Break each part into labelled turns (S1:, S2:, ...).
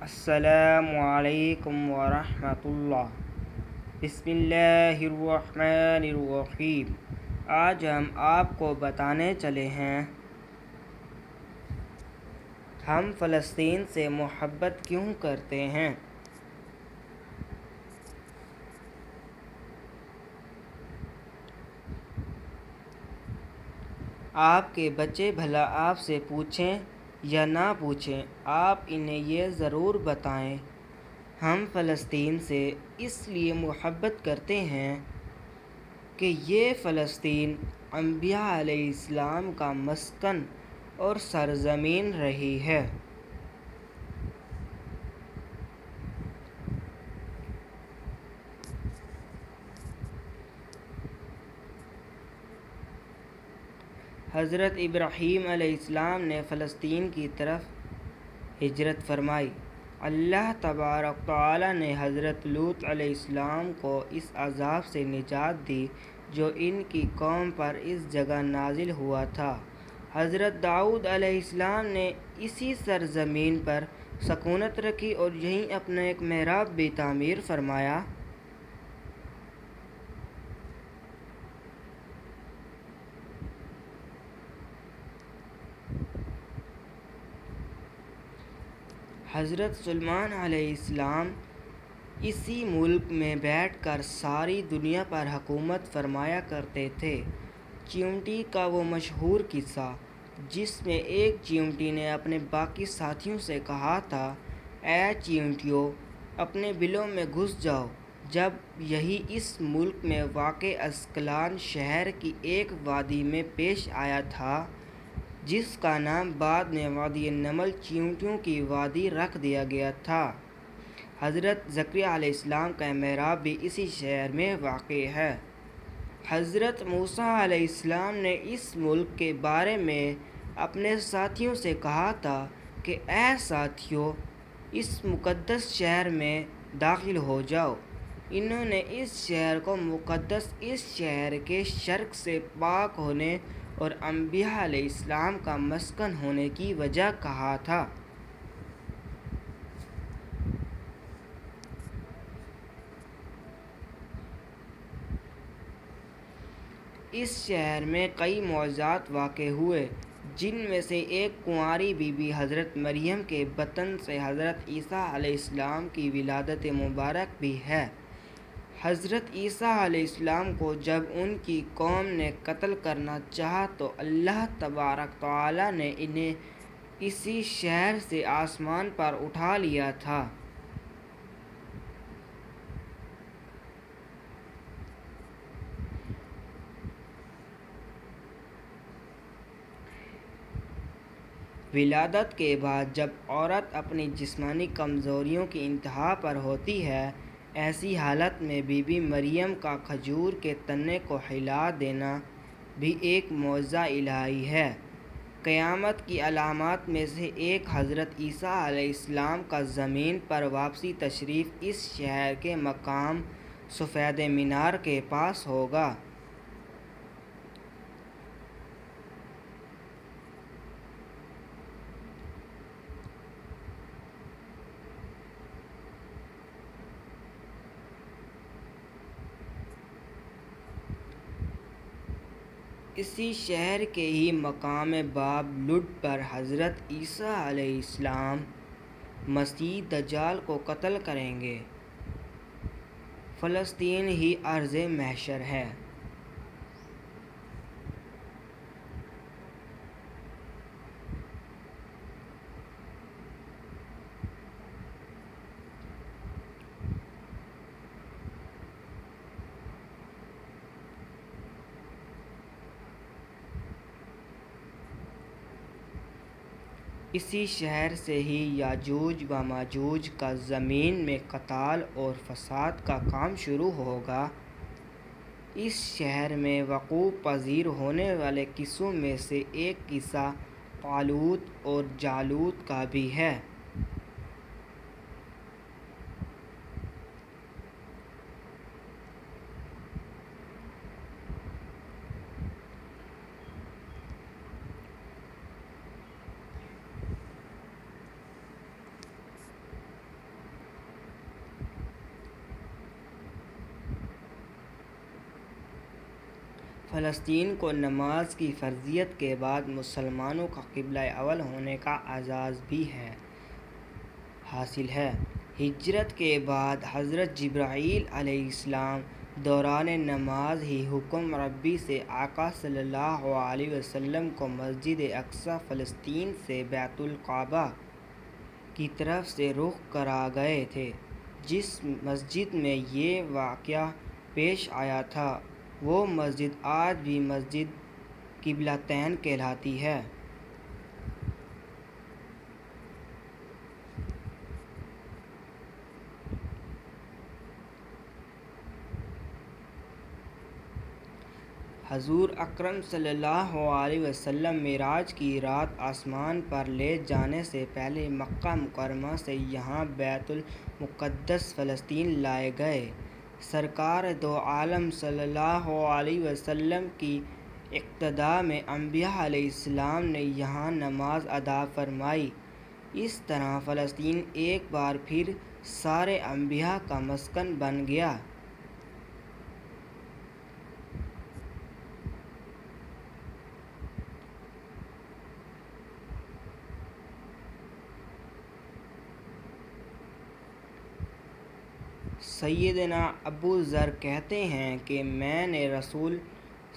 S1: السلام علیکم ورحمۃ اللہ۔ بسم اللہ الرحمن الرحیم۔ آج ہم آپ کو بتانے چلے ہیں ہم فلسطین سے محبت کیوں کرتے ہیں۔ آپ کے بچے بھلا آپ سے پوچھیں یا نہ پوچھیں، آپ انہیں یہ ضرور بتائیں ہم فلسطین سے اس لیے محبت کرتے ہیں کہ یہ فلسطین انبیاء علیہ السلام کا مسکن اور سرزمین رہی ہے۔ حضرت ابراہیم علیہ السلام نے فلسطین کی طرف ہجرت فرمائی۔ اللہ تبارک تعالیٰ نے حضرت لوط علیہ السلام کو اس عذاب سے نجات دی جو ان کی قوم پر اس جگہ نازل ہوا تھا۔ حضرت داؤد علیہ السلام نے اسی سرزمین پر سکونت رکھی اور یہیں اپنا ایک محراب بھی تعمیر فرمایا۔ حضرت سلیمان علیہ السلام اسی ملک میں بیٹھ کر ساری دنیا پر حکومت فرمایا کرتے تھے۔ چیونٹی کا وہ مشہور قصہ جس میں ایک چیونٹی نے اپنے باقی ساتھیوں سے کہا تھا، اے چیونٹیوں، اپنے بلوں میں گھس جاؤ۔ جب یہی اس ملک میں واقع اسکلان شہر کی ایک وادی میں پیش آیا تھا جس کا نام بعد میں وادی نمل چیونٹیوں کی وادی رکھ دیا گیا تھا۔ حضرت زکریا علیہ السلام کا محراب بھی اسی شہر میں واقع ہے۔ حضرت موسیٰ علیہ السلام نے اس ملک کے بارے میں اپنے ساتھیوں سے کہا تھا کہ اے ساتھیو، اس مقدس شہر میں داخل ہو جاؤ۔ انہوں نے اس شہر کو مقدس اس شہر کے شرک سے پاک ہونے اور انبیاء علیہ السلام کا مسکن ہونے کی وجہ کہا تھا۔ اس شہر میں کئی معجزات واقع ہوئے جن میں سے ایک کنواری بی بی حضرت مریم کے بطن سے حضرت عیسیٰ علیہ السلام کی ولادت مبارک بھی ہے۔ حضرت عیسیٰ علیہ السلام کو جب ان کی قوم نے قتل کرنا چاہا تو اللہ تبارک تعالیٰ نے انہیں اسی شہر سے آسمان پر اٹھا لیا تھا۔ ولادت کے بعد جب عورت اپنی جسمانی کمزوریوں کی انتہا پر ہوتی ہے، ایسی حالت میں بی بی مریم کا کھجور کے تنے کو ہلا دینا بھی ایک معجزہ الہی ہے۔ قیامت کی علامات میں سے ایک حضرت عیسیٰ علیہ السلام کا زمین پر واپسی تشریف اس شہر کے مقام سفید مینار کے پاس ہوگا۔ اسی شہر کے ہی مقام باب لد پر حضرت عیسیٰ علیہ السلام مسیح دجال کو قتل کریں گے۔ فلسطین ہی ارض محشر ہے۔ اسی شہر سے ہی یاجوج و ماجوج کا زمین میں قتال اور فساد کا کام شروع ہوگا۔ اس شہر میں وقوع پذیر ہونے والے قصوں میں سے ایک قصہ طالوت اور جالوت کا بھی ہے۔ فلسطین کو نماز کی فرضیت کے بعد مسلمانوں کا قبلہ اول ہونے کا اعزاز بھی حاصل ہے۔ ہجرت کے بعد حضرت جبرائیل علیہ السلام دوران نماز ہی حکم ربی سے آقا صلی اللہ علیہ وسلم کو مسجد اقصی فلسطین سے بیت القباء کی طرف سے رخ کرا گئے تھے۔ جس مسجد میں یہ واقعہ پیش آیا تھا وہ مسجد آج بھی مسجد قبلتین کہلاتی ہے۔ حضور اکرم صلی اللہ علیہ وسلم معراج کی رات آسمان پر لے جانے سے پہلے مکہ مکرمہ سے یہاں بیت المقدس فلسطین لائے گئے۔ سرکار دو عالم صلی اللہ علیہ وسلم کی اقتداء میں انبیاء علیہ السلام نے یہاں نماز ادا فرمائی۔ اس طرح فلسطین ایک بار پھر سارے انبیاء کا مسکن بن گیا۔ سیدنا ابو ذر کہتے ہیں کہ میں نے رسول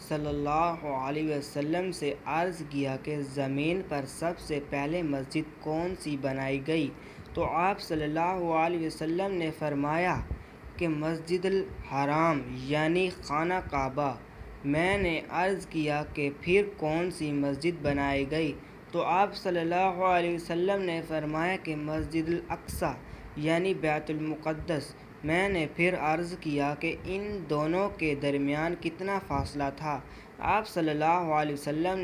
S1: صلی اللہ علیہ وسلم سے عرض کیا کہ زمین پر سب سے پہلے مسجد کون سی بنائی گئی؟ تو آپ صلی اللہ علیہ وسلم نے فرمایا کہ مسجد الحرام یعنی خانہ کعبہ۔ میں نے عرض کیا کہ پھر کون سی مسجد بنائی گئی؟ تو آپ صلی اللہ علیہ وسلم نے فرمایا کہ مسجد الاقصی یعنی بیت المقدس۔ میں نے پھر عرض کیا کہ ان دونوں کے درمیان کتنا فاصلہ تھا؟ آپ صلی اللہ علیہ وسلم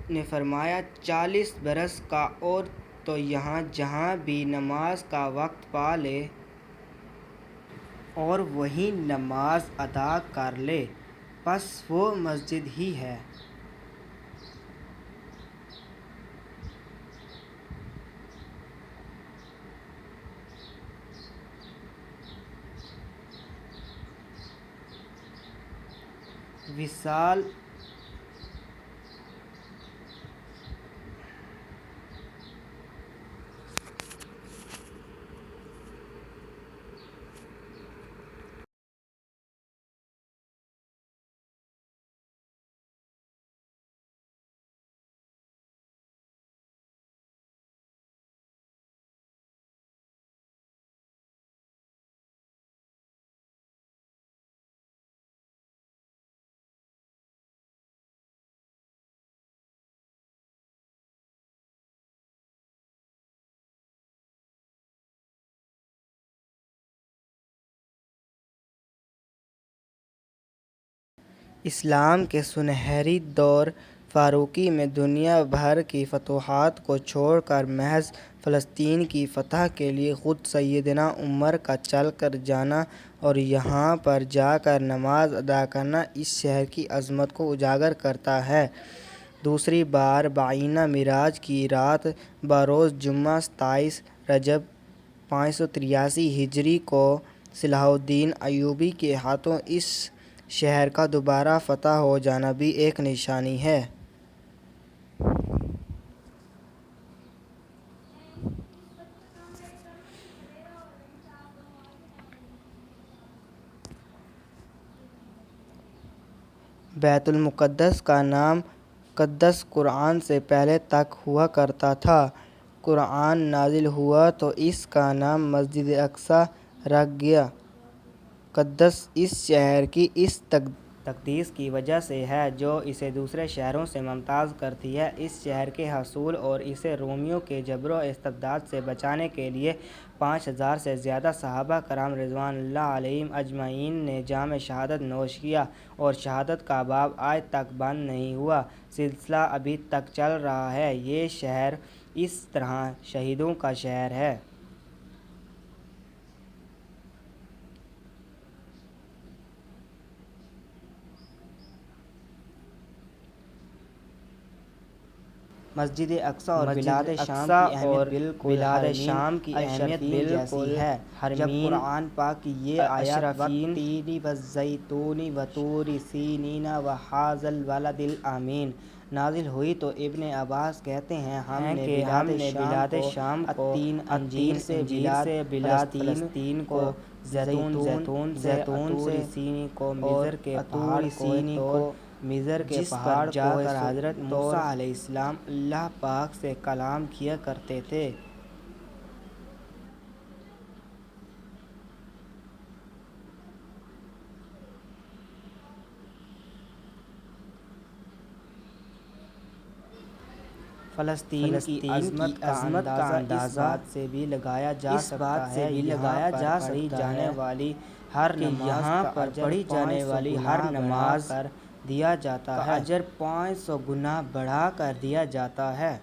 S1: نے فرمایا 40 برس کا، اور تو یہاں جہاں بھی نماز کا وقت پا لے اور وہیں نماز ادا کر لے پس وہ مسجد ہی ہے۔ وصال اسلام کے سنہری دور فاروقی میں دنیا بھر کی فتوحات کو چھوڑ کر محض فلسطین کی فتح کے لیے خود سیدنا عمر کا چل کر جانا اور یہاں پر جا کر نماز ادا کرنا اس شہر کی عظمت کو اجاگر کرتا ہے۔ دوسری بار بعینہ معراج کی رات بروز جمعہ 27 رجب 583 ہجری کو صلاح الدین ایوبی کے ہاتھوں اس شہر کا دوبارہ فتح ہو جانا بھی ایک نشانی ہے۔ بیت المقدس کا نام قدس قرآن سے پہلے تک ہوا کرتا تھا۔ قرآن نازل ہوا تو اس کا نام مسجد اقصی رکھ گیا۔ قدس اس شہر کی اس تقدیس کی وجہ سے ہے جو اسے دوسرے شہروں سے ممتاز کرتی ہے۔ اس شہر کے حصول اور اسے رومیوں کے جبر و استبداد سے بچانے کے لیے 5000 سے زیادہ صحابہ کرام رضوان اللہ علیہم اجمعین نے جام شہادت نوش کیا اور شہادت کا باب آج تک بند نہیں ہوا، سلسلہ ابھی تک چل رہا ہے۔ یہ شہر اس طرح شہیدوں کا شہر ہے۔ مسجد اقصی اور بلاد شام کی اہمیت بالکل ہے۔ جب قرآن پاک کی یہ آیات والتین والزیتون وطور سینین وہذا البلد الامین نازل ہوئی تو ابن عباس کہتے ہیں ہم نے بلاد شام کو انجیر سے، بلاد فلسطین کو زیتون سے، طور سینی کو مصر کے پہاڑ کو جس پر جا کر حضرت موسیٰ علیہ السلام اللہ پاک سے کلام کیا کرتے تھے۔ فلسطین کی عظمت کا اندازہ اس بات سے بھی لگایا جا سکتا ہے یہاں پر پڑھی جانے والی ہر نماز کر دیا جاتا ہے، اجر 500 گنا بڑھا کر دیا جاتا ہے۔